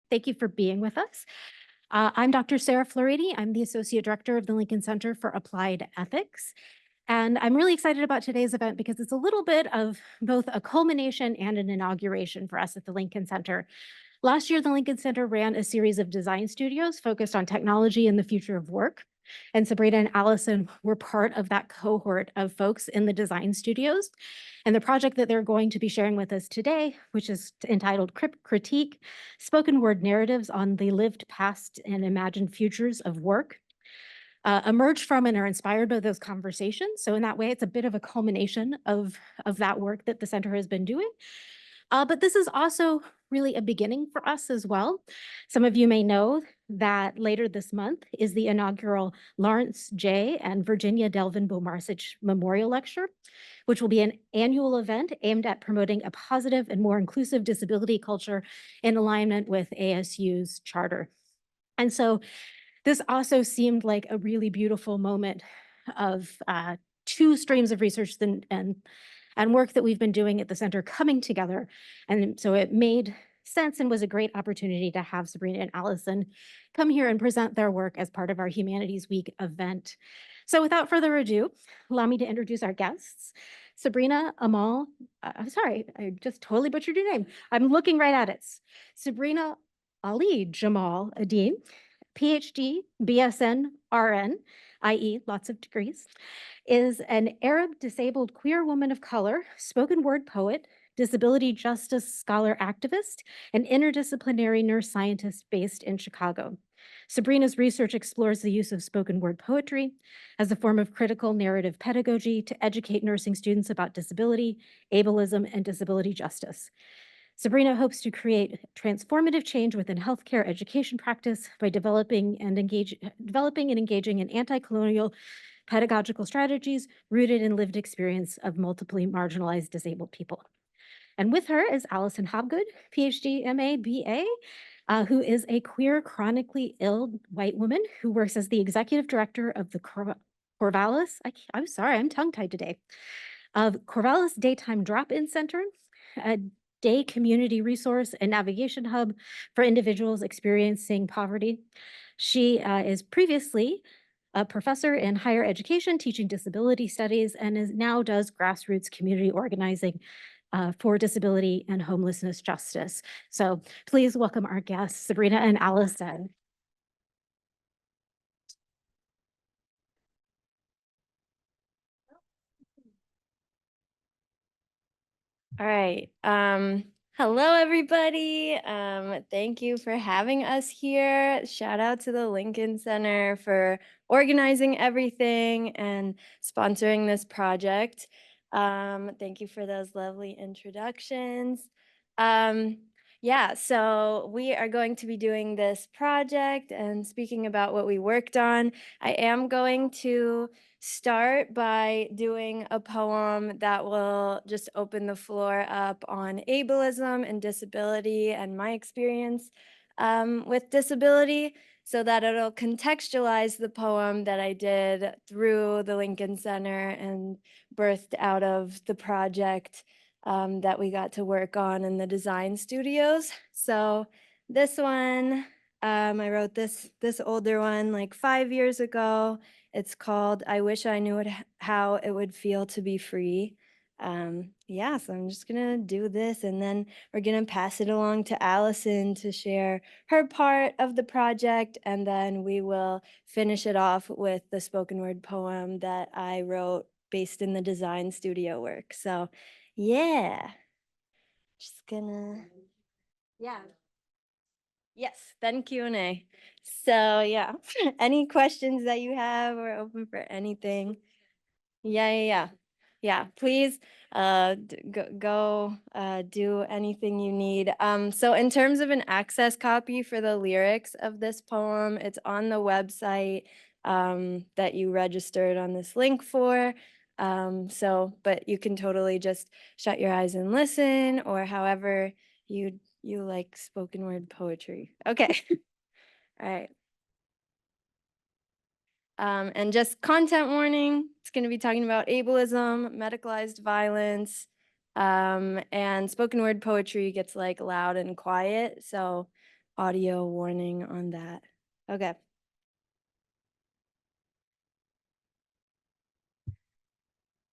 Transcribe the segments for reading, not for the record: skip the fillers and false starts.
Thank you for being with us. I'm Dr. Sarah Floridi. I'm the Associate Director of the Lincoln Center for Applied Ethics. And I'm really excited about today's event because it's a little bit of both a culmination and an inauguration for us at the Lincoln Center. Last year, the Lincoln Center ran a series of design studios focused on technology and the future of work. And Sabrina and Allison were part of that cohort of folks in the design studios. And the project that they're going to be sharing with us today, which is entitled Crip Critique, Spoken Word Narratives on the Lived Past and Imagined Futures of Work, emerged from and are inspired by those conversations. So in that way, it's a bit of a culmination of that work that the center has been doing. But this is also really a beginning for us as well. Some of you may know that later this month is the inaugural Lawrence J. and Virginia Delvin Beaumarsich Memorial Lecture, which will be an annual event aimed at promoting a positive and more inclusive disability culture in alignment with ASU's charter. And so this also seemed like a really beautiful moment of two streams of research and work that we've been doing at the center coming together. And so it made sense and was a great opportunity to have Sabrina and Allison come here and present their work as part of our Humanities Week event. So without further ado, allow me to introduce our guests. Sabrina Amal, I'm sorry, I just totally butchered your name. I'm looking right at it. Sabrina Ali Jamal-Eddine, PhD, BSN, RN, i.e. lots of degrees, is an Arab disabled queer woman of color, spoken word poet, disability justice scholar activist, and interdisciplinary nurse scientist based in Chicago. Sabrina's research explores the use of spoken word poetry as a form of critical narrative pedagogy to educate nursing students about disability, ableism, and disability justice. Sabrina hopes to create transformative change within healthcare education practice by developing and engaging in anti-colonial pedagogical strategies rooted in lived experience of multiply marginalized disabled people. And with her is Allison Hobgood, PhD, MA, BA, who is a queer, chronically ill white woman who works as the executive director of the Corvallis, I'm sorry, I'm tongue-tied today, of Corvallis Daytime Drop-In Center, a day community resource and navigation hub for individuals experiencing poverty. She is previously a professor in higher education teaching disability studies and now does grassroots community organizing for disability and homelessness justice. So please welcome our guests, Sabrina and Allison. All right. Hello, everybody. Thank you for having us here. Shout out to the Lincoln Center for organizing everything and sponsoring this project. Thank you for those lovely introductions. Yeah, so we are going to be doing this project and speaking about what we worked on. I am going to start by doing a poem that will just open the floor up on ableism and disability and my experience with disability, so that it'll contextualize the poem that I did through the Lincoln Center and birthed out of the project that we got to work on in the design studios. So this one, I wrote this older one like 5 years ago. It's called I Wish I Knew How It Would Feel to Be Free. Yeah, so I'm just gonna do this and then we're gonna pass it along to Allison to share her part of the project, and then we will finish it off with the spoken word poem that I wrote based in the design studio work. So yeah, just gonna, yeah. Yes, then Q&A. So yeah, any questions that you have, we're open for anything. Yeah, please go do anything you need. So in terms of an access copy for the lyrics of this poem, it's on the website that you registered on this link for. But you can totally just shut your eyes and listen, or however you like spoken word poetry. Okay. All right. And just content warning, it's going to be talking about ableism, medicalized violence, and spoken word poetry gets like loud and quiet. So audio warning on that. Okay.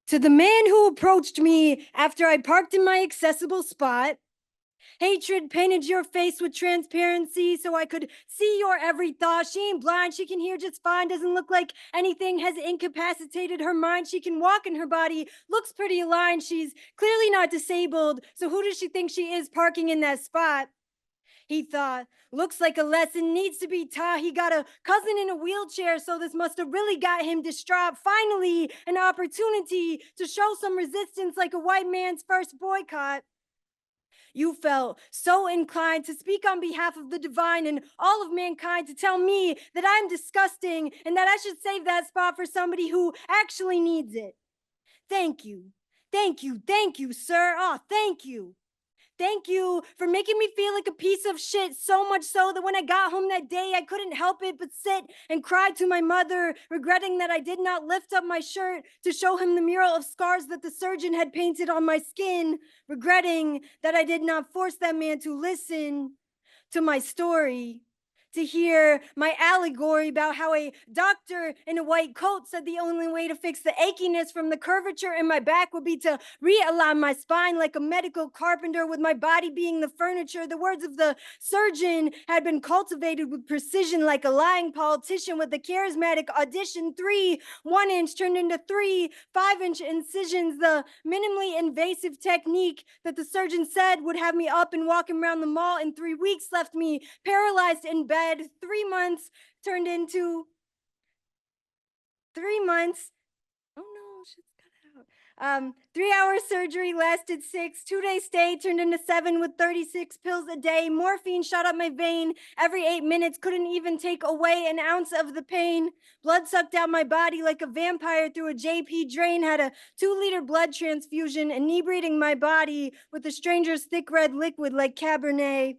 To the man who approached me after I parked in my accessible spot, hatred painted your face with transparency so I could see your every thought. She ain't blind, she can hear just fine. Doesn't look like anything has incapacitated her mind. She can walk in her body, looks pretty aligned. She's clearly not disabled. So who does she think she is parking in that spot? He thought, looks like a lesson needs to be taught. He got a cousin in a wheelchair, so this must have really got him distraught. Finally, an opportunity to show some resistance like a white man's first boycott. You felt so inclined to speak on behalf of the divine and all of mankind to tell me that I'm disgusting and that I should save that spot for somebody who actually needs it. Thank you. Thank you. Thank you, sir. Oh, thank you. Thank you for making me feel like a piece of shit, so much so that when I got home that day, I couldn't help it but sit and cry to my mother, regretting that I did not lift up my shirt to show him the mural of scars that the surgeon had painted on my skin, regretting that I did not force that man to listen to my story, to hear my allegory about how a doctor in a white coat said the only way to fix the achiness from the curvature in my back would be to realign my spine like a medical carpenter, with my body being the furniture. The words of the surgeon had been cultivated with precision like a lying politician with a charismatic audition. 3 1-inch turned into 3 5-inch incisions, the minimally invasive technique that the surgeon said would have me up and walking around the mall in 3 weeks left me paralyzed in bed. 3 months turned into 3 months. Oh no, shit's cut out. 3-hour surgery lasted 6. 2-day stay turned into 7 with 36 pills a day. Morphine shot up my vein every 8 minutes. Couldn't even take away an ounce of the pain. Blood sucked out my body like a vampire through a JP drain. Had a 2-liter blood transfusion, inebriating my body with a stranger's thick red liquid like Cabernet.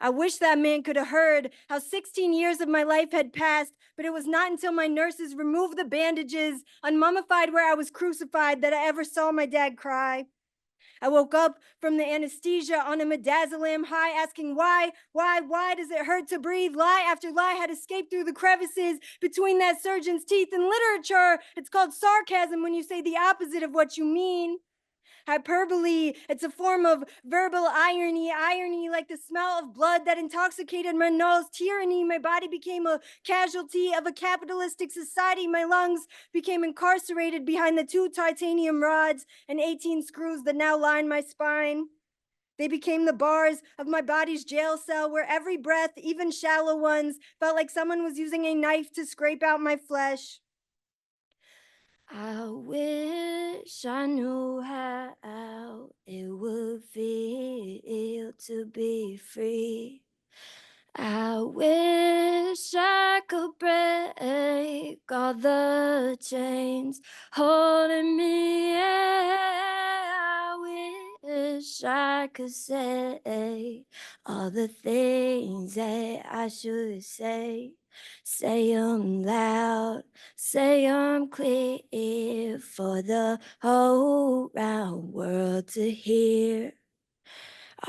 I wish that man could have heard how 16 years of my life had passed, but it was not until my nurses removed the bandages, unmummified where I was crucified, that I ever saw my dad cry. I woke up from the anesthesia on a midazolam high, asking why does it hurt to breathe? Lie after lie had escaped through the crevices between that surgeon's teeth. In literature, it's called sarcasm when you say the opposite of what you mean. Hyperbole, it's a form of verbal irony like the smell of blood that intoxicated my nose. Tyranny, my body became a casualty of a capitalistic society. My lungs became incarcerated behind the 2 titanium rods and 18 screws that now line my spine. They became the bars of my body's jail cell, where every breath, even shallow ones, felt like someone was using a knife to scrape out my flesh. I wish I knew how it would feel to be free. I wish I could break all the chains holding me. I wish I could say all the things that I should say. Say 'em loud, say 'em clear for the whole round world to hear.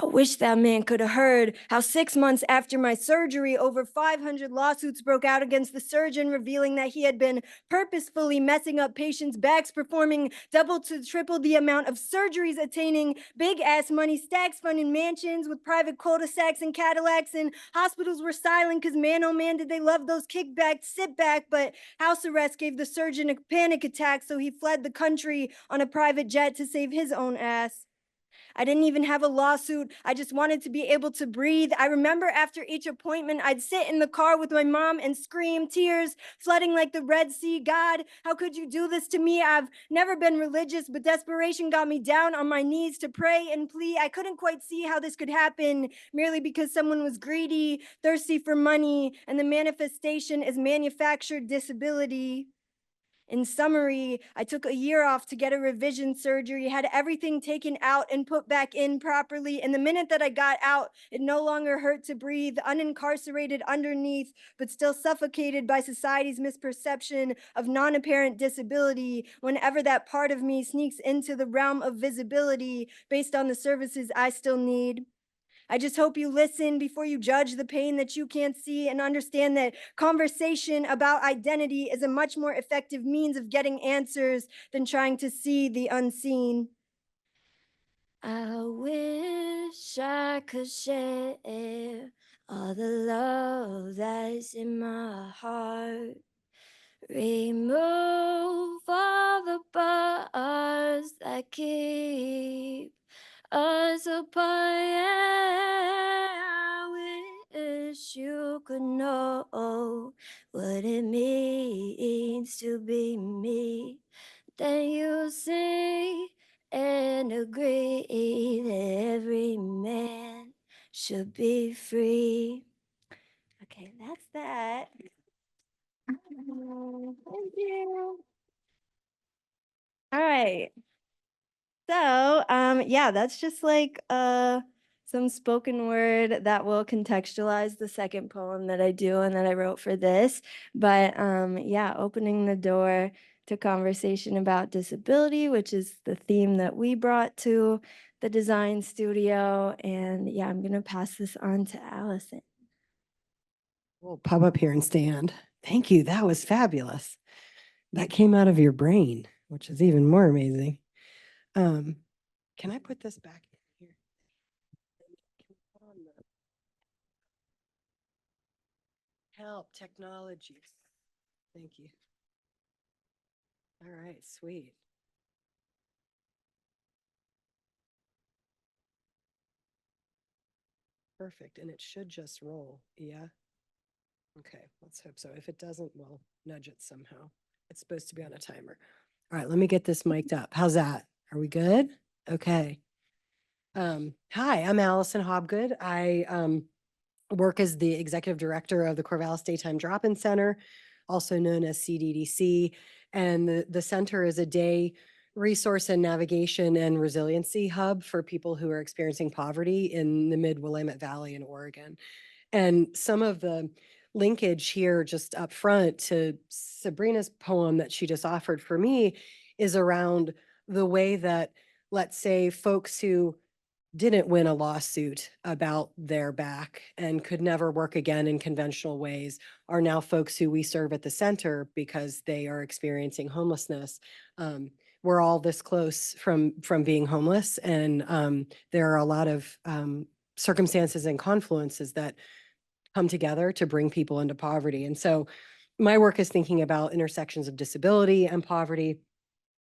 I wish that man could have heard how 6 months after my surgery, over 500 lawsuits broke out against the surgeon, revealing that he had been purposefully messing up patients' backs, performing double to triple the amount of surgeries, attaining big-ass money stacks, funding mansions with private cul-de-sacs and Cadillacs, and hospitals were silent because, man, oh man, did they love those kickbacks, sit back, but house arrest gave the surgeon a panic attack, so he fled the country on a private jet to save his own ass. I didn't even have a lawsuit. I just wanted to be able to breathe. I remember after each appointment, I'd sit in the car with my mom and scream, tears flooding like the Red Sea. God, how could you do this to me? I've never been religious, but desperation got me down on my knees to pray and plead. I couldn't quite see how this could happen merely because someone was greedy, thirsty for money, and the manifestation is manufactured disability. In summary, I took a year off to get a revision surgery, had everything taken out and put back in properly. And the minute that I got out, it no longer hurt to breathe, unincarcerated underneath, but still suffocated by society's misperception of non-apparent disability whenever that part of me sneaks into the realm of visibility based on the services I still need. I just hope you listen before you judge the pain that you can't see and understand that conversation about identity is a much more effective means of getting answers than trying to see the unseen. I wish I could share all the love that's in my heart. Remove all the bars that keep us apart. Yeah, I wish you could know what it means to be me. Then you see and agree that every man should be free. Okay, that's that. Thank you. All right. So, yeah, that's just like some spoken word that will contextualize the second poem that I do and that I wrote for this. But yeah, opening the door to conversation about disability, which is the theme that we brought to the design studio. And yeah, I'm gonna pass this on to Allison. We'll pop up here and stand. Thank you. That was fabulous. That came out of your brain, which is even more amazing. Can I put this back in here? Can we put on the help technology? Thank you. All right, sweet. Perfect. And it should just roll. Yeah. Okay, let's hope so. If it doesn't, we'll nudge it somehow. It's supposed to be on a timer. All right, let me get this mic'd up. How's that? Are we good? Okay. Hi, I'm Allison Hobgood. I work as the executive director of the Corvallis Daytime Drop-In Center, also known as CDDC. And the center is a day resource and navigation and resiliency hub for people who are experiencing poverty in the mid-Willamette Valley in Oregon. And some of the linkage here just up front to Sabrina's poem that she just offered for me is around the way that, let's say, folks who didn't win a lawsuit about their back and could never work again in conventional ways are now folks who we serve at the center because they are experiencing homelessness. We're all this close from being homeless, and there are a lot of circumstances and confluences that come together to bring people into poverty. And so my work is thinking about intersections of disability and poverty.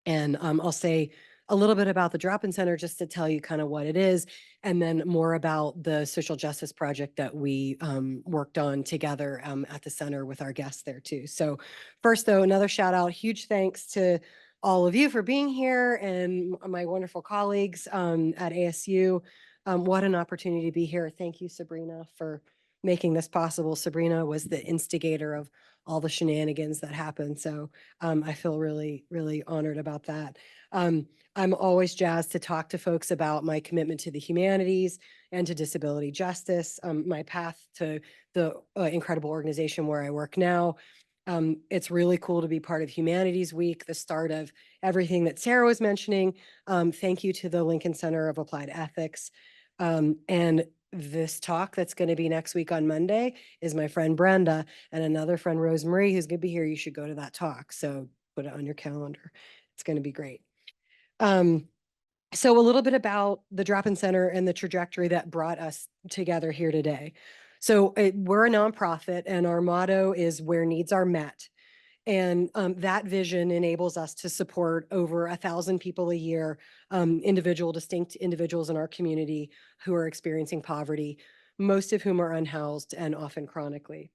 And I'll say a little bit about the Drop-In Center just to tell you kind of what it is, and then more about the social justice project that we worked on together at the center with our guests there too. So first though, another shout out, huge thanks to all of you for being here and my wonderful colleagues at ASU. What an opportunity to be here. Thank you, Sabrina, for making this possible. Sabrina was the instigator of all the shenanigans that happened. So I feel really, really honored about that. I'm always jazzed to talk to folks about my commitment to the humanities and to disability justice, my path to the incredible organization where I work now. It's really cool to be part of Humanities Week, the start of everything that Sarah was mentioning. Thank you to the Lincoln Center of Applied Ethics. And this talk that's going to be next week on Monday is my friend Brenda and another friend Rosemarie who's going to be here. You should go to that talk. So put it on your calendar. It's going to be great. So a little bit about the Drop-In Center and the trajectory that brought us together here today. So we're a nonprofit and our motto is where needs are met. And that vision enables us to support over 1,000 people a year, distinct individuals in our community who are experiencing poverty, most of whom are unhoused and often chronically.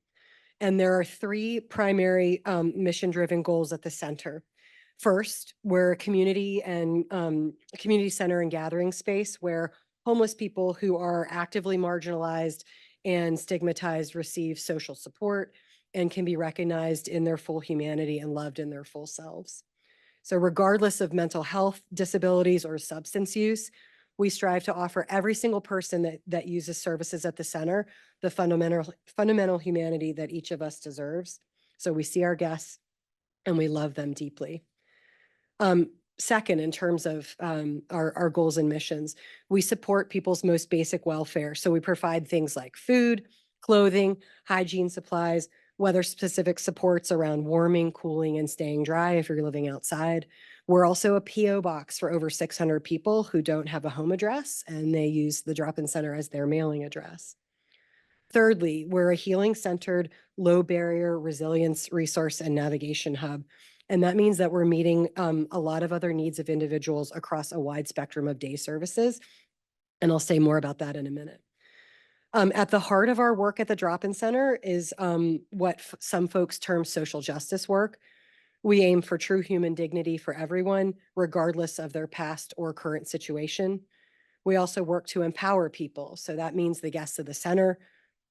And there are three primary mission-driven goals at the center. First, we're a community and community center and gathering space where homeless people who are actively marginalized and stigmatized receive social support and can be recognized in their full humanity and loved in their full selves. So regardless of mental health disabilities or substance use, we strive to offer every single person that uses services at the center the fundamental humanity that each of us deserves. So we see our guests and we love them deeply. Second, in terms of our goals and missions, we support people's most basic welfare. So we provide things like food, clothing, hygiene supplies, weather-specific supports around warming, cooling, and staying dry if you're living outside. We're also a PO box for over 600 people who don't have a home address, and they use the drop-in center as their mailing address. Thirdly, we're a healing-centered, low-barrier resilience resource and navigation hub. And that means that we're meeting a lot of other needs of individuals across a wide spectrum of day services. And I'll say more about that in a minute. At the heart of our work at the Drop-In Center is what some folks term social justice work. We aim for true human dignity for everyone, regardless of their past or current situation. We also work to empower people. So that means the guests of the center,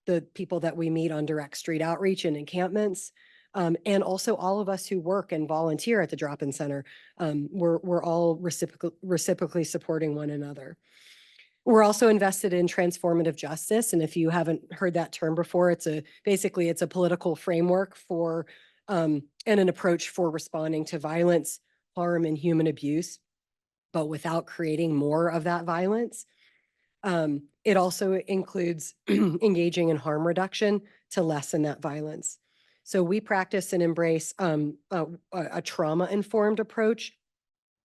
the people that we meet on direct street outreach and encampments, and also all of us who work and volunteer at the Drop-In Center. We're all reciprocally supporting one another. We're also invested in transformative justice. And if you haven't heard that term before, basically it's a political framework for and an approach for responding to violence, harm, and human abuse, but without creating more of that violence. It also includes engaging in harm reduction to lessen that violence. So we practice and embrace a trauma-informed approach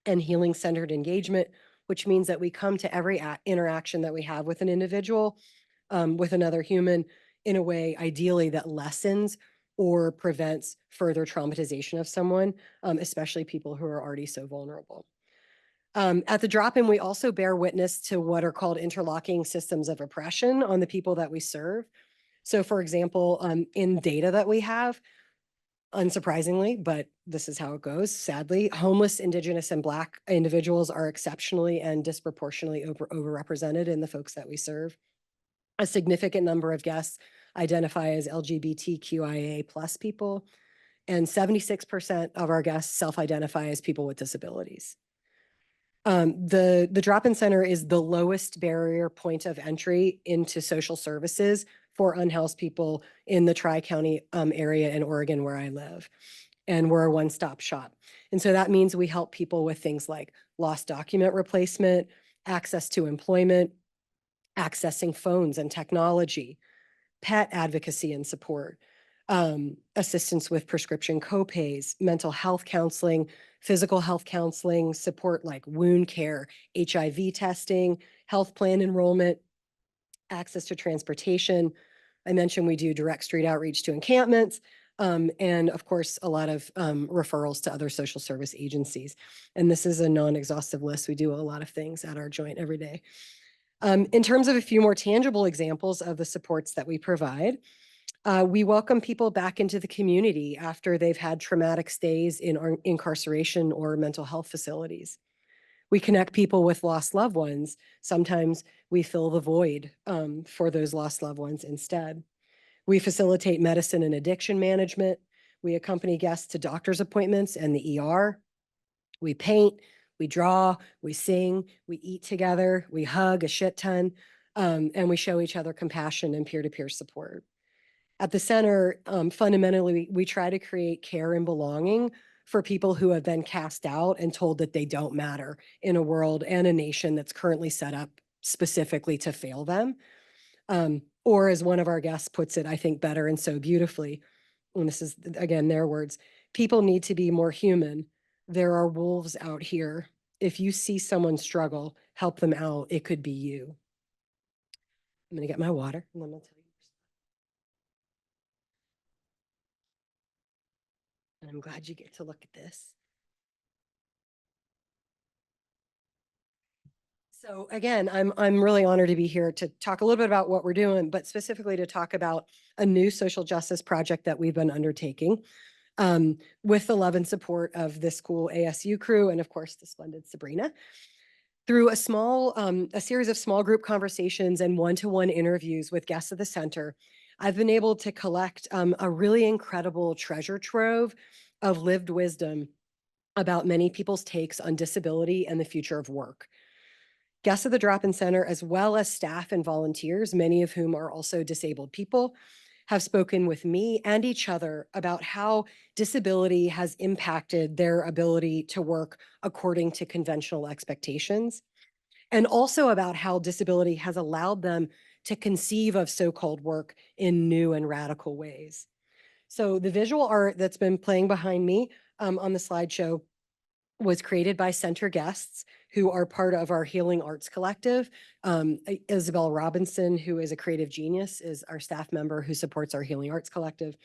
and healing-centered engagement, which means that we come to every interaction that we have with an individual, with another human, in a way ideally that lessens or prevents further traumatization of someone, especially people who are already so vulnerable. At the Drop-In, we also bear witness to what are called interlocking systems of oppression on the people that we serve. So for example, in data that we have, unsurprisingly, but this is how it goes, sadly, homeless, Indigenous, and Black individuals are exceptionally and disproportionately overrepresented in the folks that we serve. A significant number of guests identify as LGBTQIA plus people, and 76% of our guests self-identify as people with disabilities. The Drop-In Center is the lowest barrier point of entry into social services for unhoused people in the Tri-County area in Oregon where I live. And we're a one-stop shop. And so that means we help people with things like lost document replacement, access to employment, accessing phones and technology, pet advocacy and support, assistance with prescription copays, mental health counseling, physical health counseling, support like wound care, HIV testing, health plan enrollment, access to transportation. I mentioned we do direct street outreach to encampments, and of course, a lot of referrals to other social service agencies. And this is a non-exhaustive list. We do a lot of things at our joint every day. In terms of a few more tangible examples of the supports that we provide, we welcome people back into the community after they've had traumatic stays in our incarceration or mental health facilities. We connect people with lost loved ones. Sometimes we fill the void for those lost loved ones instead. We facilitate medicine and addiction management. We accompany guests to doctor's appointments and the ER. We paint, we draw, we sing, we eat together, we hug a shit ton, and we show each other compassion and peer-to-peer support. At the center, fundamentally, we try to create care and belonging for people who have been cast out and told that they don't matter in a world and a nation that's currently set up specifically to fail them. Or as one of our guests puts it, I think better and so beautifully, and this is, again, their words, people need to be more human. There are wolves out here. If you see someone struggle, help them out. It could be you. I'm gonna get my water and then I'll tell you. And I'm glad you get to look at this. So again, I'm really honored to be here to talk a little bit about what we're doing, but specifically to talk about a new social justice project that we've been undertaking with the love and support of this cool ASU crew and of course the splendid Sabrina. Through a series of small group conversations and one-to-one interviews with guests of the center, I've been able to collect a really incredible treasure trove of lived wisdom about many people's takes on disability and the future of work. Guests of the Drop-In Center, as well as staff and volunteers, many of whom are also disabled people, have spoken with me and each other about how disability has impacted their ability to work according to conventional expectations, and also about how disability has allowed them to conceive of so-called work in new and radical ways. So the visual art that's been playing behind me on the slideshow was created by center guests who are part of our Healing Arts Collective. Isabel Robinson, who is a creative genius, is our staff member who supports our Healing Arts Collective.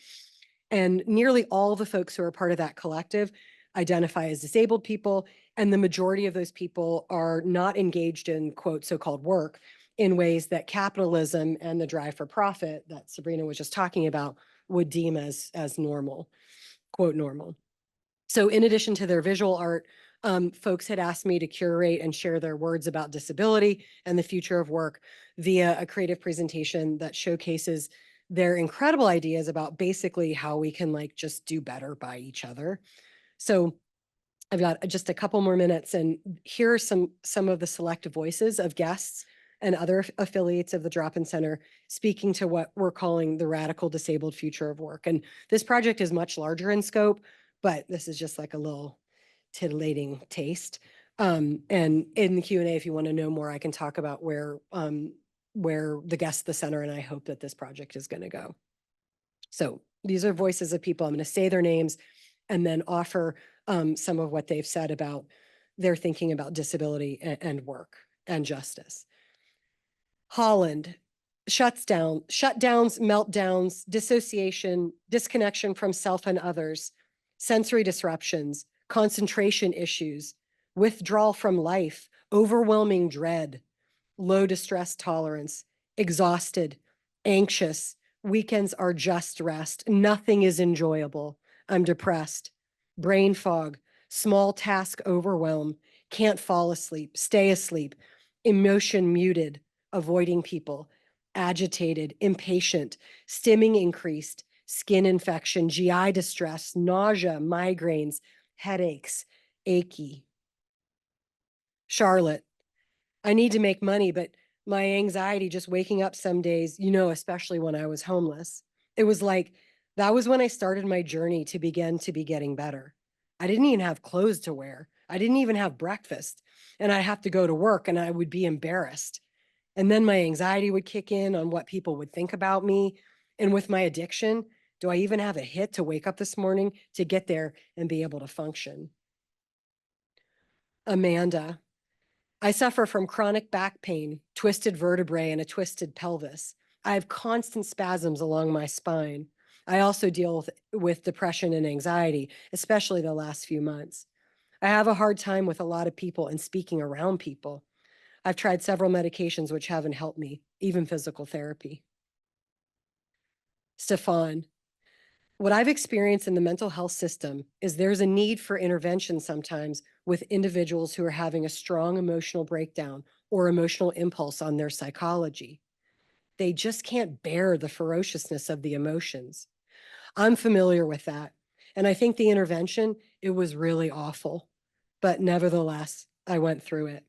And nearly all the folks who are part of that collective identify as disabled people, and the majority of those people are not engaged in, quote, so-called work in ways that capitalism and the drive for profit that Sabrina was just talking about would deem as normal, quote, normal. So in addition to their visual art, folks had asked me to curate and share their words about disability and the future of work via a creative presentation that showcases their incredible ideas about basically how we can like just do better by each other. So I've got just a couple more minutes, and here are some of the selected voices of guests and other affiliates of the Drop-In Center speaking to what we're calling the radical disabled future of work. And this project is much larger in scope, but this is just like a little titillating taste. And in the Q&A, if you want to know more, I can talk about where the guests of the center and I hope that this project is going to go. So these are voices of people. I'm going to say their names and then offer some of what they've said about their thinking about disability and work and justice. Holland, shutdowns, meltdowns, dissociation, disconnection from self and others, sensory disruptions, concentration issues, withdrawal from life, overwhelming dread, low distress tolerance, exhausted, anxious, weekends are just rest, nothing is enjoyable, I'm depressed, brain fog, small task overwhelm, can't fall asleep, stay asleep, emotion muted, avoiding people, agitated, impatient, stimming increased, skin infection, GI distress, nausea, migraines, headaches, achy. Charlotte, I need to make money, but my anxiety just waking up some days, you know, especially when I was homeless, it was like, that was when I started my journey to begin to be getting better. I didn't even have clothes to wear. I didn't even have breakfast, and I'd have to go to work and I would be embarrassed. And then my anxiety would kick in on what people would think about me. And with my addiction, do I even have a hit to wake up this morning to get there and be able to function? Amanda, I suffer from chronic back pain, twisted vertebrae, and a twisted pelvis. I have constant spasms along my spine. I also deal with depression and anxiety, especially the last few months. I have a hard time with a lot of people and speaking around people. I've tried several medications which haven't helped me, even physical therapy. Stefan, what I've experienced in the mental health system is there's a need for intervention sometimes with individuals who are having a strong emotional breakdown or emotional impulse on their psychology. They just can't bear the ferociousness of the emotions. I'm familiar with that. And I think the intervention, it was really awful. But nevertheless, I went through it.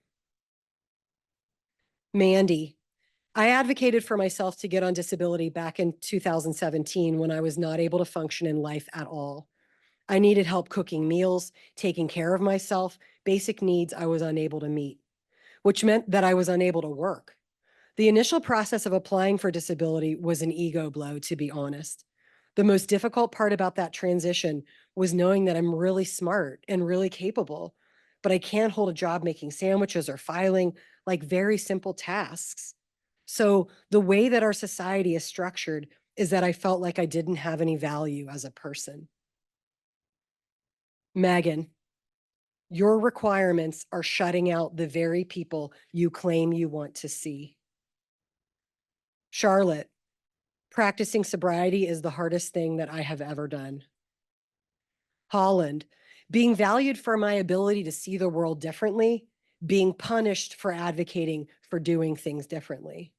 Mandy, I advocated for myself to get on disability back in 2017 when I was not able to function in life at all. I needed help cooking meals, taking care of myself, basic needs I was unable to meet, which meant that I was unable to work. The initial process of applying for disability was an ego blow, to be honest. The most difficult part about that transition was knowing that I'm really smart and really capable, but I can't hold a job making sandwiches or filing, like very simple tasks. So the way that our society is structured is that I felt like I didn't have any value as a person. Megan, your requirements are shutting out the very people you claim you want to see. Charlotte, practicing sobriety is the hardest thing that I have ever done. Holland, being valued for my ability to see the world differently, being punished for advocating for doing things differently.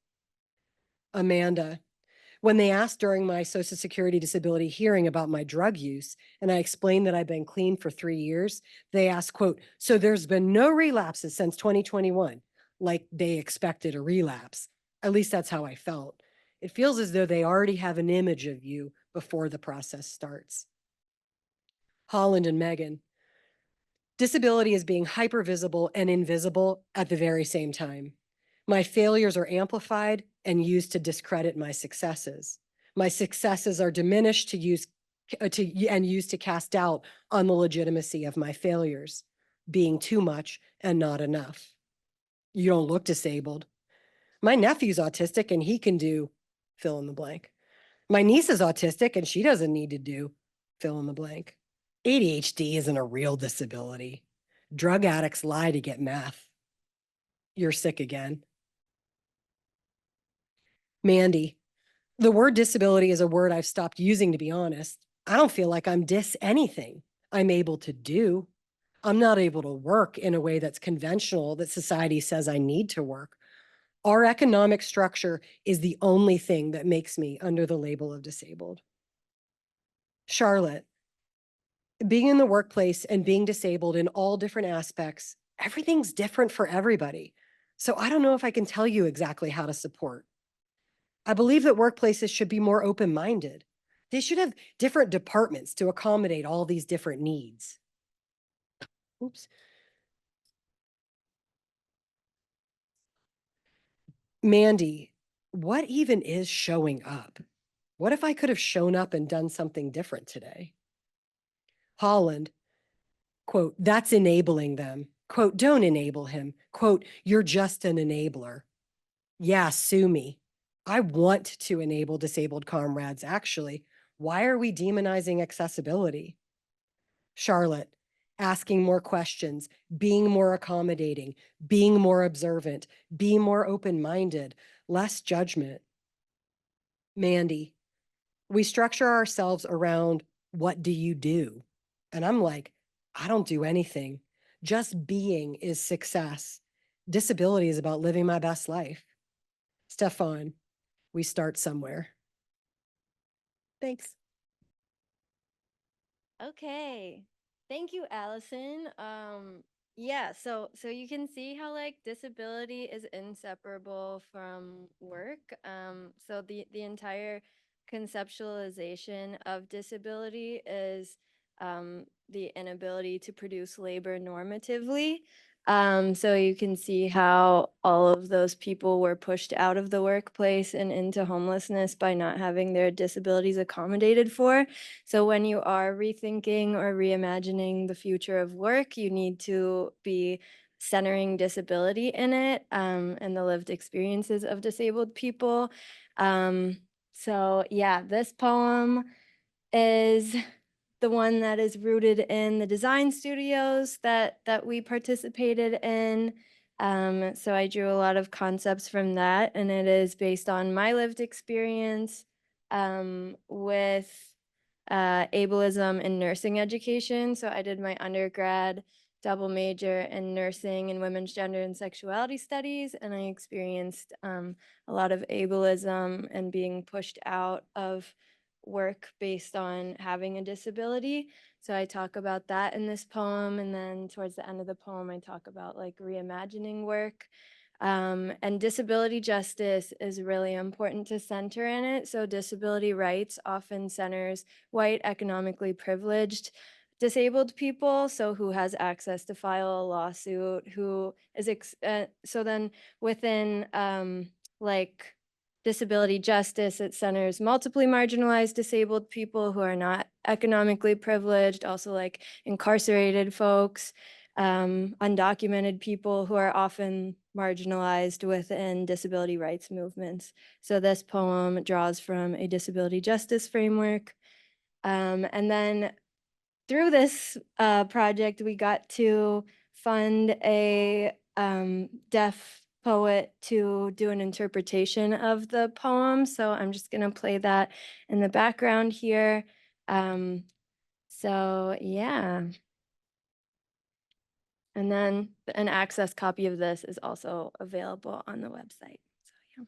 Amanda, when they asked during my Social Security disability hearing about my drug use, and I explained that I've been clean for 3 years, they asked, quote, so there's been no relapses since 2021, like they expected a relapse. At least that's how I felt. It feels as though they already have an image of you before the process starts. Holland and Megan. Disability is being hypervisible and invisible at the very same time. My failures are amplified and used to discredit my successes. My successes are diminished and used to cast doubt on the legitimacy of my failures, being too much and not enough. You don't look disabled. My nephew's autistic and he can do fill in the blank. My niece is autistic and she doesn't need to do fill in the blank. ADHD isn't a real disability. Drug addicts lie to get meth. You're sick again. Mandy, the word disability is a word I've stopped using, to be honest. I don't feel like I'm anything. I'm able to do. I'm not able to work in a way that's conventional, that society says I need to work. Our economic structure is the only thing that makes me under the label of disabled. Charlotte, being in the workplace and being disabled in all different aspects, everything's different for everybody. So I don't know if I can tell you exactly how to support. I believe that workplaces should be more open-minded. They should have different departments to accommodate all these different needs. Oops. Mandy, what even is showing up? What if I could have shown up and done something different today? Holland, quote, that's enabling them. Quote, don't enable him. Quote, you're just an enabler. Yeah, sue me. I want to enable disabled comrades, actually. Why are we demonizing accessibility? Charlotte, asking more questions, being more accommodating, being more observant, being more open-minded, less judgment. Mandy, we structure ourselves around what do you do? And I'm like, I don't do anything. Just being is success. Disability is about living my best life. Stefan, we start somewhere. Thanks. Okay. Thank you, Allison. Yeah, so you can see how like disability is inseparable from work. So the entire conceptualization of disability is the inability to produce labor normatively. So you can see how all of those people were pushed out of the workplace and into homelessness by not having their disabilities accommodated for. So when you are rethinking or reimagining the future of work, you need to be centering disability in it, and the lived experiences of disabled people. So yeah, this poem is the one that is rooted in the design studios that we participated in. So I drew a lot of concepts from that, and it is based on my lived experience with ableism in nursing education. So I did my undergrad double major in nursing and women's gender and sexuality studies, and I experienced a lot of ableism and being pushed out of work based on having a disability. So I talk about that in this poem, and then towards the end of the poem, I talk about like reimagining work. And disability justice is really important to center in it. So disability rights often centers white, economically privileged disabled people, so who has access to file a lawsuit, who is, so then within like disability justice, it centers multiply marginalized disabled people who are not economically privileged, also like incarcerated folks, undocumented people who are often marginalized within disability rights movements. So this poem draws from a disability justice framework. And then through this project, we got to fund a deaf poet to do an interpretation of the poem. So I'm just gonna play that in the background here. So yeah. And then an access copy of this is also available on the website. So yeah.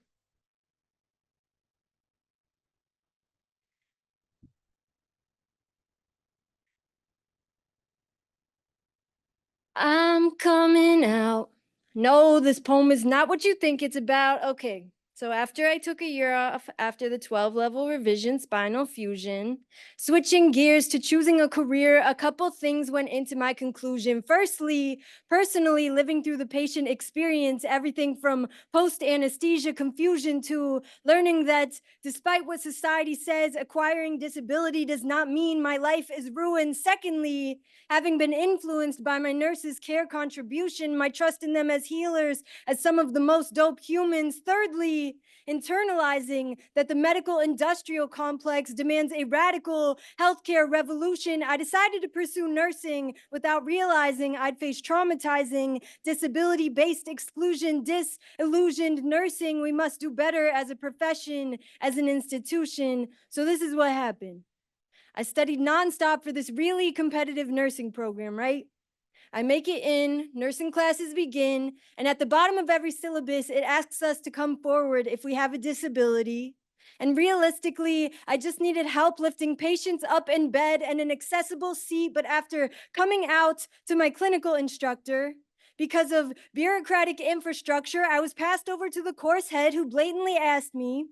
I'm coming out. No, this poem is not what you think it's about. Okay, So after I took a year off after the 12-level revision spinal fusion, switching gears to choosing a career, a couple things went into my conclusion. Firstly, personally living through the patient experience, everything from post-anesthesia confusion to learning that despite what society says, acquiring disability does not mean my life is ruined. Secondly, having been influenced by my nurses' care contribution, my trust in them as healers, as some of the most dope humans. Thirdly, internalizing that the medical industrial complex demands a radical healthcare revolution, I decided to pursue nursing without realizing I'd face traumatizing, disability-based exclusion, disillusioned nursing. We must do better as a profession, as an institution. So this is what happened. I studied nonstop for this really competitive nursing program, right? I make it in, nursing classes begin, and at the bottom of every syllabus, it asks us to come forward if we have a disability. And realistically, I just needed help lifting patients up in bed and an accessible seat, but after coming out to my clinical instructor, because of bureaucratic infrastructure, I was passed over to the course head who blatantly asked me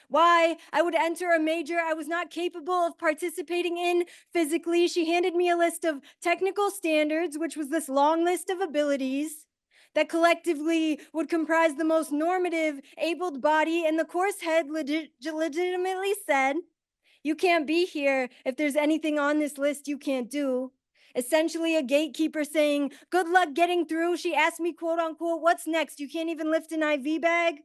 why I would enter a major I was not capable of participating in physically. She handed me a list of technical standards, which was this long list of abilities that collectively would comprise the most normative abled body, and the course head legitimately said, "You can't be here if there's anything on this list you can't do." Essentially a gatekeeper saying, "Good luck getting through." She asked me, quote unquote, "What's next? You can't even lift an IV bag?"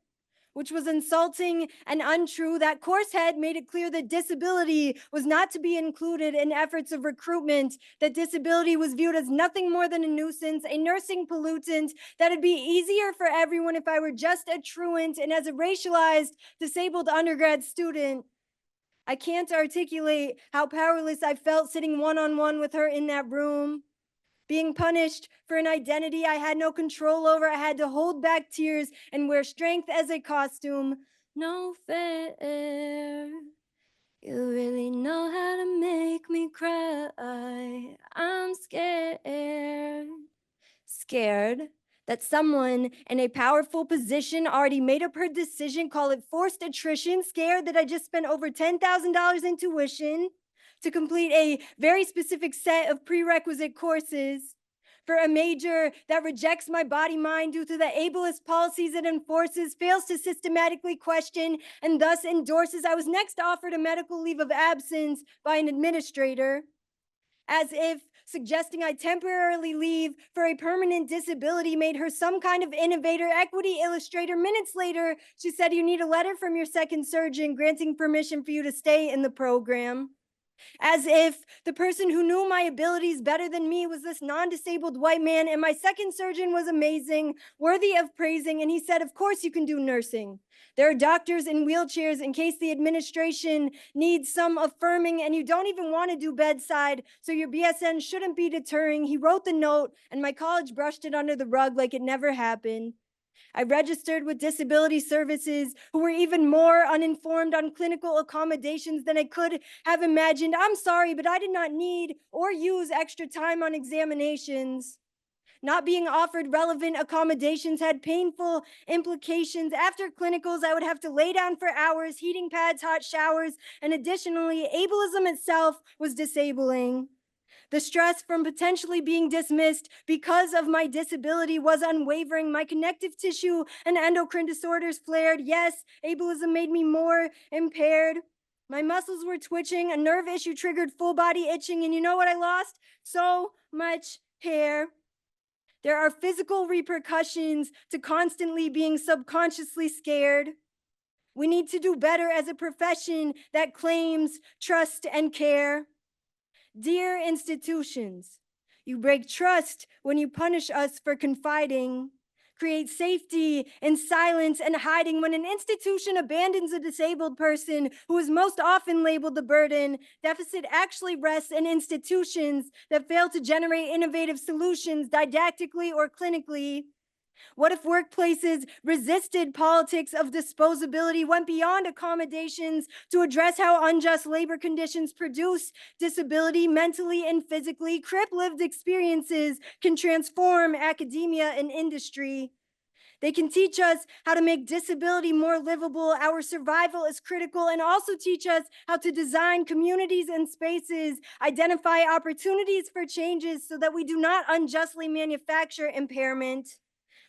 Which was insulting and untrue. That course head made it clear that disability was not to be included in efforts of recruitment, that disability was viewed as nothing more than a nuisance, a nursing pollutant, that it'd be easier for everyone if I were just a truant. And as a racialized, disabled undergrad student, I can't articulate how powerless I felt sitting one-on-one with her in that room, being punished for an identity I had no control over. I had to hold back tears and wear strength as a costume. No fair. You really know how to make me cry. I'm scared that someone in a powerful position already made up her decision, call it forced attrition, scared that I just spent over $10,000 in tuition to complete a very specific set of prerequisite courses for a major that rejects my body mind due to the ableist policies it enforces, fails to systematically question, and thus endorses. I was next offered a medical leave of absence by an administrator, as if suggesting I temporarily leave for a permanent disability made her some kind of innovator, equity illustrator. Minutes later, she said, "You need a letter from your second surgeon granting permission for you to stay in the program." As if the person who knew my abilities better than me was this non-disabled white man, and my second surgeon was amazing, worthy of praising, and he said, "Of course you can do nursing. There are doctors in wheelchairs in case the administration needs some affirming, and you don't even want to do bedside, so your BSN shouldn't be deterring." He wrote the note, and my college brushed it under the rug like it never happened. I registered with disability services, who were even more uninformed on clinical accommodations than I could have imagined. I'm sorry, but I did not need or use extra time on examinations. Not being offered relevant accommodations had painful implications. After clinicals, I would have to lay down for hours, heating pads, hot showers, and additionally, ableism itself was disabling. The stress from potentially being dismissed because of my disability was unwavering. My connective tissue and endocrine disorders flared. Yes, ableism made me more impaired. My muscles were twitching, a nerve issue triggered full body itching, and you know what I lost? So much hair. There are physical repercussions to constantly being subconsciously scared. We need to do better as a profession that claims trust and care. Dear institutions, you break trust when you punish us for confiding, create safety in silence and hiding. When an institution abandons a disabled person who is most often labeled the burden, deficit actually rests in institutions that fail to generate innovative solutions didactically or clinically. What if workplaces resisted politics of disposability, went beyond accommodations to address how unjust labor conditions produce disability mentally and physically? Crip lived experiences can transform academia and industry. They can teach us how to make disability more livable. Our survival is critical, and also teach us how to design communities and spaces, identify opportunities for changes so that we do not unjustly manufacture impairment.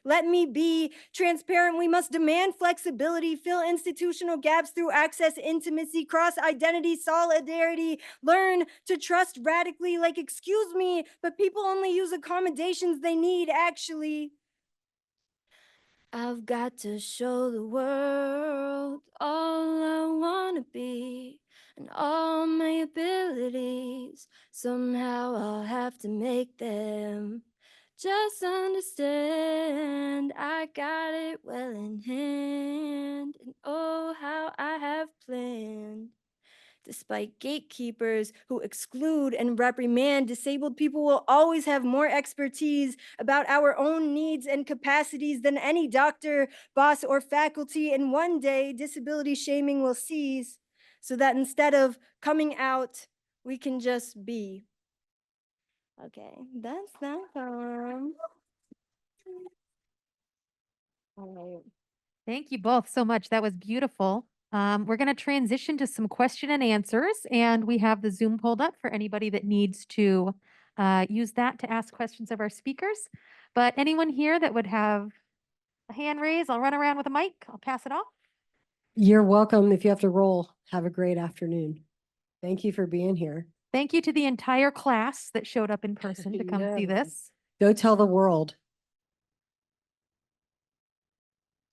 Let me be transparent. We must demand flexibility, fill institutional gaps through access, intimacy, cross-identity, solidarity, learn to trust radically, like, excuse me, but people only use accommodations they need, actually. I've got to show the world all I want to be and all my abilities. Somehow I'll have to make them. Just understand I got it well in hand, and oh, how I have planned. Despite gatekeepers who exclude and reprimand, disabled people will always have more expertise about our own needs and capacities than any doctor, boss, or faculty. And one day, disability shaming will cease, so that instead of coming out, we can just be. Okay, that's that poem. All right. Thank you both so much. That was beautiful. We're going to transition to some question and answers, and we have the Zoom pulled up for anybody that needs to use that to ask questions of our speakers. But anyone here that would have a hand raised, I'll run around with a mic. I'll pass it off. You're welcome. If you have to roll, have a great afternoon. Thank you for being here. Thank you to the entire class that showed up in person to come see Yes. this. Go tell the world.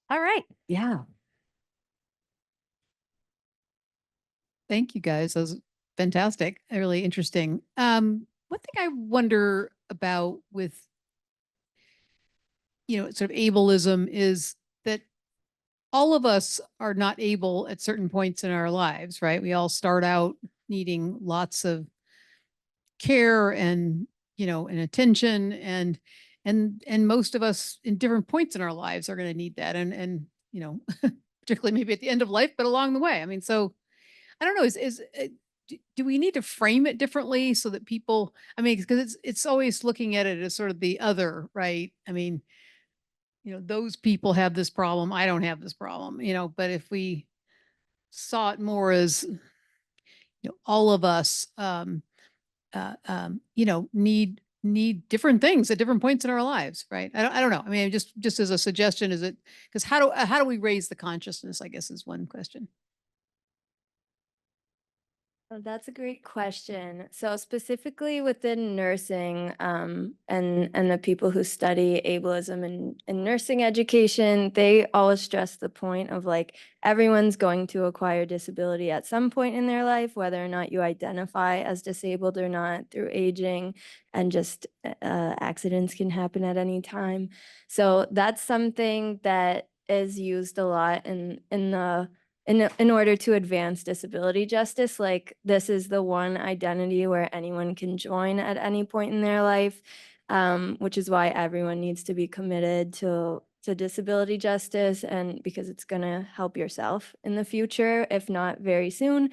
All right. Yeah. Thank you guys. That was fantastic. Really interesting. One thing I wonder about with, sort of ableism is that all of us are not able at certain points in our lives, right? We all start out needing lots of care and, and attention, and most of us in different points in our lives are going to need that. And, particularly maybe at the end of life, but along the way. I mean, so I don't know, do we need to frame it differently so that people, because it's always looking at it as sort of the other, right? I mean, those people have this problem. I don't have this problem, but if we saw it more as, all of us, need different things at different points in our lives, right? I don't know. I mean, just as a suggestion, is it, because how do we raise the consciousness, I guess, is one question. Oh, that's a great question. So specifically within nursing, and the people who study ableism in nursing education, they always stress the point of, like, everyone's going to acquire disability at some point in their life, whether or not you identify as disabled or not, through aging, and just accidents can happen at any time. So that's something that is used a lot in order to advance disability justice. Like, this is the one identity where anyone can join at any point in their life, which is why everyone needs to be committed to disability justice, and because it's going to help yourself in the future, if not very soon.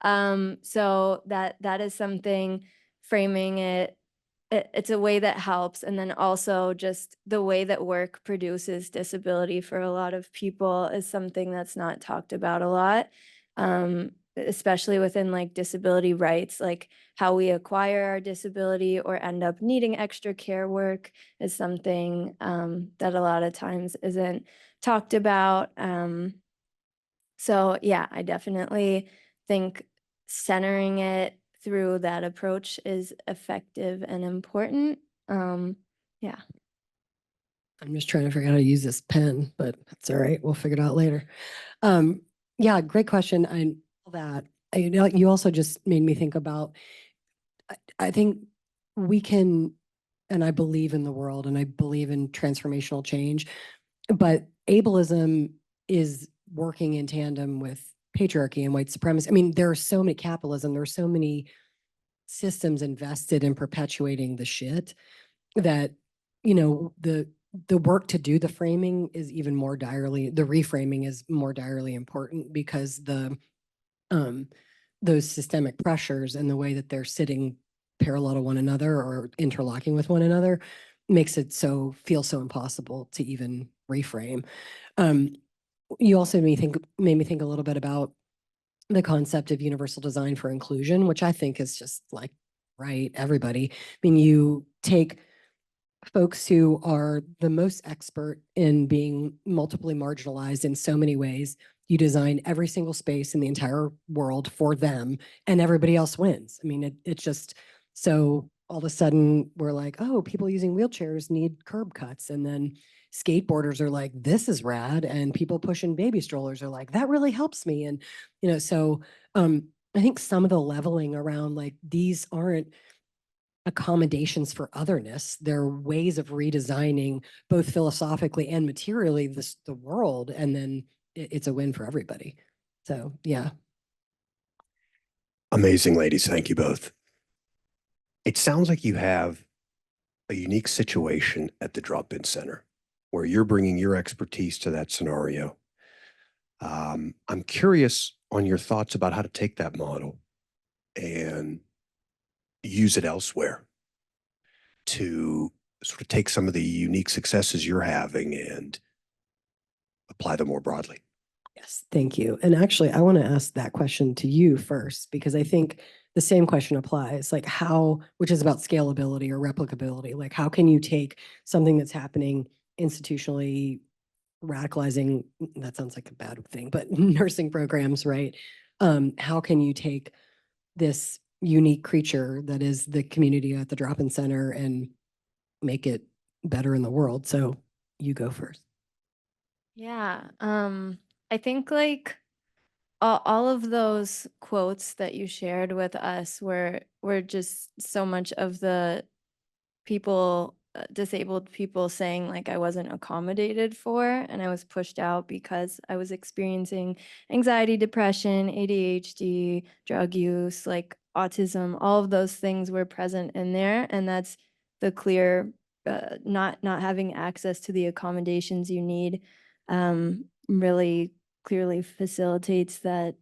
So that is something, framing it's a way that helps. And then also just the way that work produces disability for a lot of people is something that's not talked about a lot, especially within, like, disability rights, like how we acquire our disability or end up needing extra care work is something that a lot of times isn't talked about. So yeah, I definitely think centering it through that approach is effective and important. Yeah. I'm just trying to figure out how to use this pen, but that's all right. We'll figure it out later. Yeah, great question. I know that. You also just made me think about, I think we can, and I believe in the world and I believe in transformational change, but ableism is working in tandem with patriarchy and white supremacy. I mean, there are so many capitalism, there are so many systems invested in perpetuating the shit that, the work to do the framing is even more direly, the reframing is more direly important, because those systemic pressures and the way that they're sitting parallel to one another or interlocking with one another makes it feel so impossible to even reframe. You also made me think a little bit about the concept of universal design for inclusion, which I think is just like, right, everybody. I mean, you take folks who are the most expert in being multiply marginalized in so many ways. You design every single space in the entire world for them, and everybody else wins. I mean, it's just so all of a sudden we're like, oh, people using wheelchairs need curb cuts. And then skateboarders are like, this is rad. And people pushing baby strollers are like, that really helps me. And, so I think some of the leveling around like these aren't accommodations for otherness. They're ways of redesigning both philosophically and materially the world, and then it's a win for everybody. So yeah. Amazing, ladies. Thank you both. It sounds like you have a unique situation at the drop-in center where you're bringing your expertise to that scenario. I'm curious on your thoughts about how to take that model and use it elsewhere to sort of take some of the unique successes you're having and apply them more broadly. Yes, thank you. And actually, I want to ask that question to you first, because I think the same question applies, like how, which is about scalability or replicability. Like, how can you take something that's happening institutionally, radicalizing, that sounds like a bad thing, but nursing programs, right? How can you take this unique creature that is the community at the drop-in center and make it better in the world? So you go first. Yeah. I think like all of those quotes that you shared with us were just so much of the people, disabled people saying like I wasn't accommodated for and I was pushed out because I was experiencing anxiety, depression, ADHD, drug use, like autism. All of those things were present in there, and that's the clear not having access to the accommodations you need really clearly facilitates that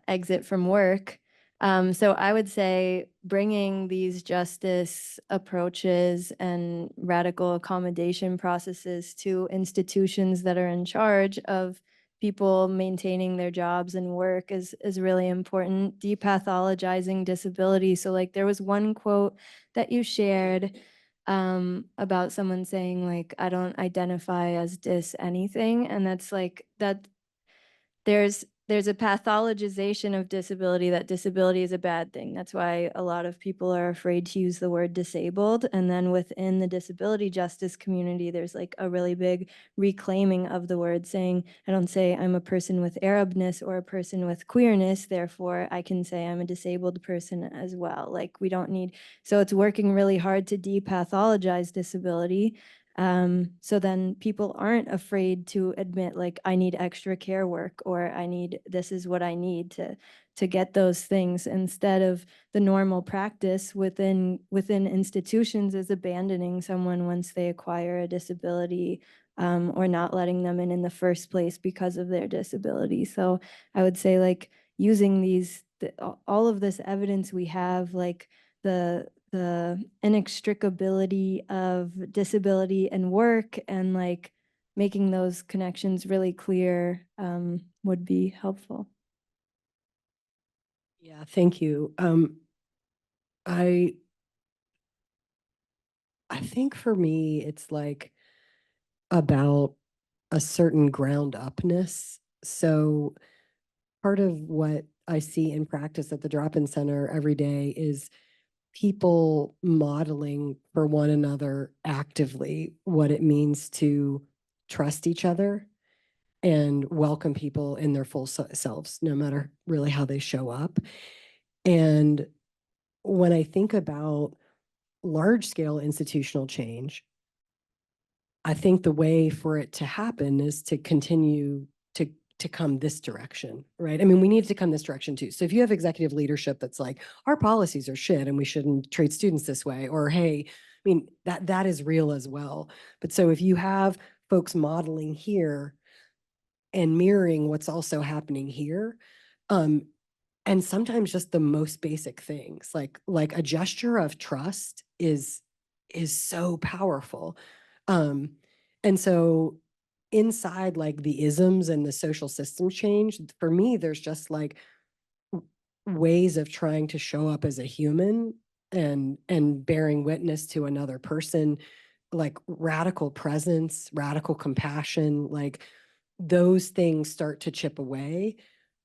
exit from work. So I would say bringing these justice approaches and radical accommodation processes to institutions that are in charge of people maintaining their jobs and work is really important. Depathologizing disability. So like there was one quote that you shared about someone saying like, I don't identify as dis anything. And that's like, that there's a pathologization of disability, that disability is a bad thing. That's why a lot of people are afraid to use the word disabled. And then within the disability justice community, there's like a really big reclaiming of the word, saying, I don't say I'm a person with Arabness or a person with queerness, therefore I can say I'm a disabled person as well. Like we don't need, so it's working really hard to depathologize disability. So then people aren't afraid to admit like I need extra care work, or I need, this is what I need to get those things, instead of the normal practice within institutions is abandoning someone once they acquire a disability, or not letting them in the first place because of their disability. So I would say like using all of this evidence we have, like the inextricability of disability and work, and like making those connections really clear would be helpful. Yeah, thank you. I think for me, it's like about a certain ground upness. So part of what I see in practice at the drop-in center every day is people modeling for one another actively what it means to trust each other and welcome people in their full selves, no matter really how they show up. And when I think about large scale institutional change, I think the way for it to happen is to continue to come this direction, right? I mean, we need to come this direction too. So if you have executive leadership that's like, our policies are shit and we shouldn't treat students this way, or hey, I mean, that is real as well. But so if you have folks modeling here and mirroring what's also happening here, and sometimes just the most basic things, like a gesture of trust is so powerful. And so inside like the isms and the social system change, for me, there's just like ways of trying to show up as a human and bearing witness to another person, like radical presence, radical compassion, like those things start to chip away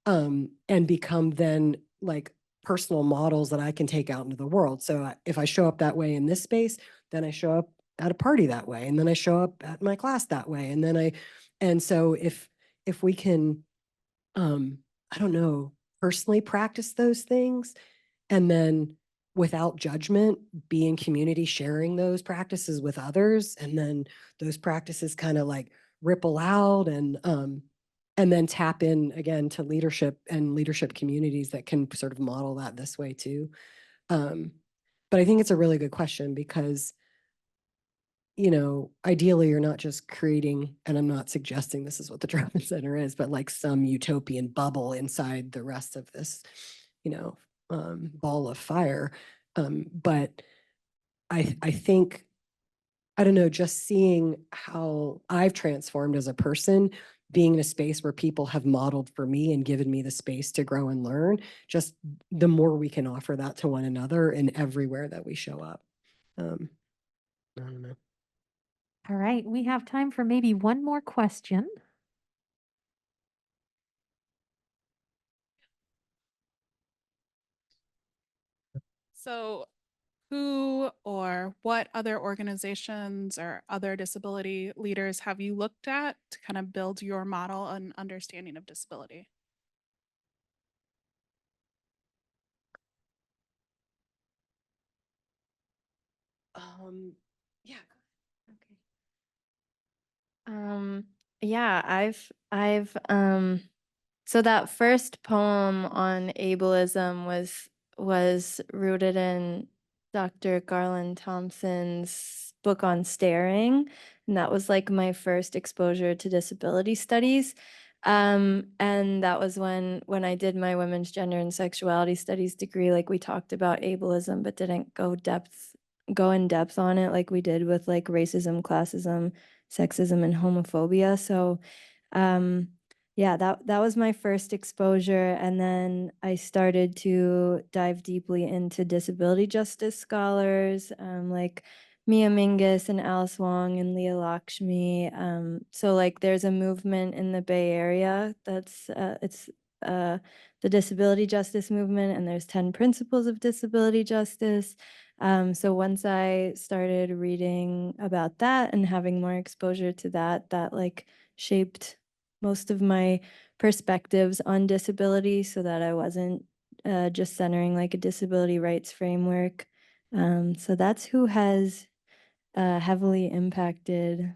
and become then like personal models that I can take out into the world. So if I show up that way in this space, then I show up at a party that way, and then I show up at my class that way, and so if we can I don't know, personally practice those things, and then without judgment, be in community sharing those practices with others, and then those practices kind of like ripple out and then tap in again to leadership and leadership communities that can sort of model that this way too. But I think it's a really good question because, you know, ideally you're not just creating, and I'm not suggesting this is what the Drop-In Center is, but like some utopian bubble inside the rest of this, you know, ball of fire. But I think, I don't know, just seeing how I've transformed as a person, being in a space where people have modeled for me and given me the space to grow and learn, just the more we can offer that to one another and everywhere that we show up. I don't know. All right, we have time for maybe one more question. So who or what other organizations or other disability leaders have you looked at to kind of build your model and understanding of disability? Yeah. Yeah, so that first poem on ableism was rooted in Dr. Garland Thompson's book on staring, and that was like my first exposure to disability studies. And that was when I did my women's gender and sexuality studies degree, like we talked about ableism, but didn't go in depth on it like we did with like racism, classism, sexism, and homophobia. So yeah, that was my first exposure. And then I started to dive deeply into disability justice scholars, like Mia Mingus and Alice Wong and Leah Lakshmi. So like there's a movement in the Bay Area that's it's the disability justice movement, and there's 10 principles of disability justice. So once I started reading about that and having more exposure to that, that like shaped most of my perspectives on disability so that I wasn't just centering like a disability rights framework. So that's who has heavily impacted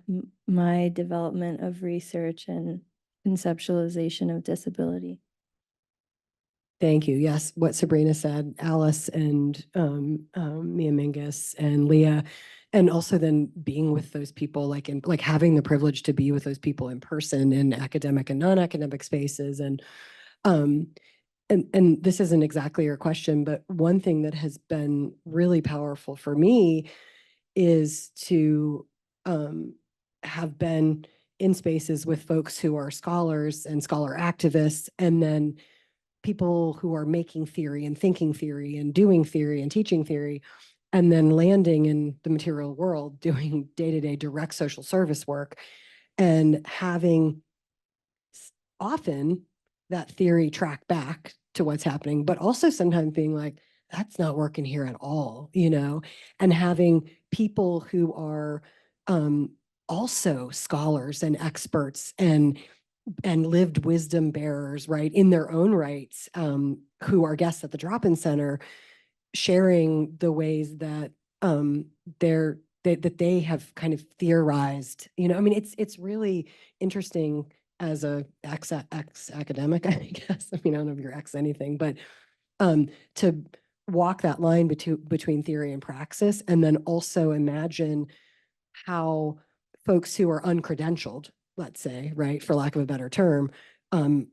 my development of research and conceptualization of disability. Thank you. Yes, what Sabrina said, Alice and Mia Mingus and Leah, and also then being with those people, like having the privilege to be with those people in person in academic and non-academic spaces. And this isn't exactly your question, but one thing that has been really powerful for me is to have been in spaces with folks who are scholars and scholar activists, and then people who are making theory and thinking theory and doing theory and teaching theory, and then landing in the material world doing day-to-day direct social service work, and having often that theory track back to what's happening, but also sometimes being like, that's not working here at all, you know, and having people who are also scholars and experts and lived wisdom bearers, right, in their own rights, who are guests at the Drop-In Center, sharing the ways that that they have kind of theorized. You know, I mean, it's really interesting as a ex academic, I guess. I mean, I don't know if you're ex anything, but to walk that line between theory and praxis, and then also imagine how folks who are uncredentialed, let's say, right, for lack of a better term, I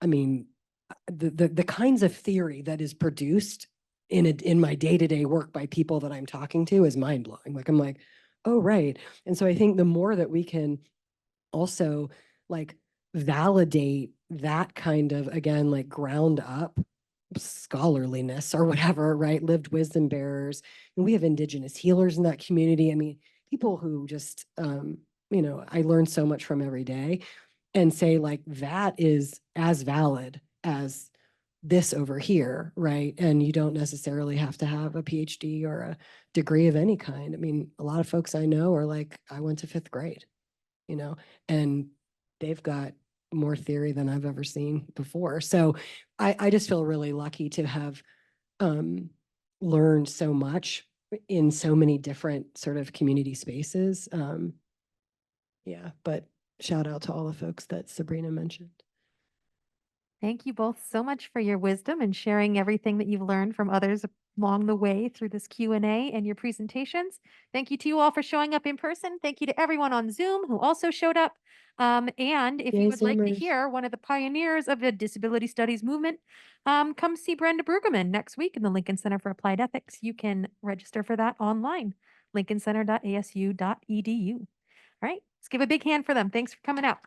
mean, the kinds of theory that is produced in my day-to-day work by people that I'm talking to is mind-blowing. Like, I'm like, oh, right. And so I think the more that we can also like validate that kind of, again, like ground up scholarliness or whatever, right? Lived wisdom bearers. And we have indigenous healers in that community. I mean, people who just, I learn so much from every day, and say like, that is as valid as this over here, right? And you don't necessarily have to have a PhD or a degree of any kind. I mean, a lot of folks I know are like, I went to 5th grade, and they've got more theory than I've ever seen before. So I just feel really lucky to have learned so much in so many different sort of community spaces. Yeah, but shout out to all the folks that Sabrina mentioned. Thank you both so much for your wisdom and sharing everything that you've learned from others along the way through this Q&A and your presentations. Thank you to you all for showing up in person. Thank you to everyone on Zoom who also showed up. And if Yay, you would like to Zoomers. hear one of the pioneers of the disability studies movement, come see Brenda Brueggemann next week in the Lincoln Center for Applied Ethics. You can register for that online, lincolncenter.asu.edu. All right, let's give a big hand for them. Thanks for coming out.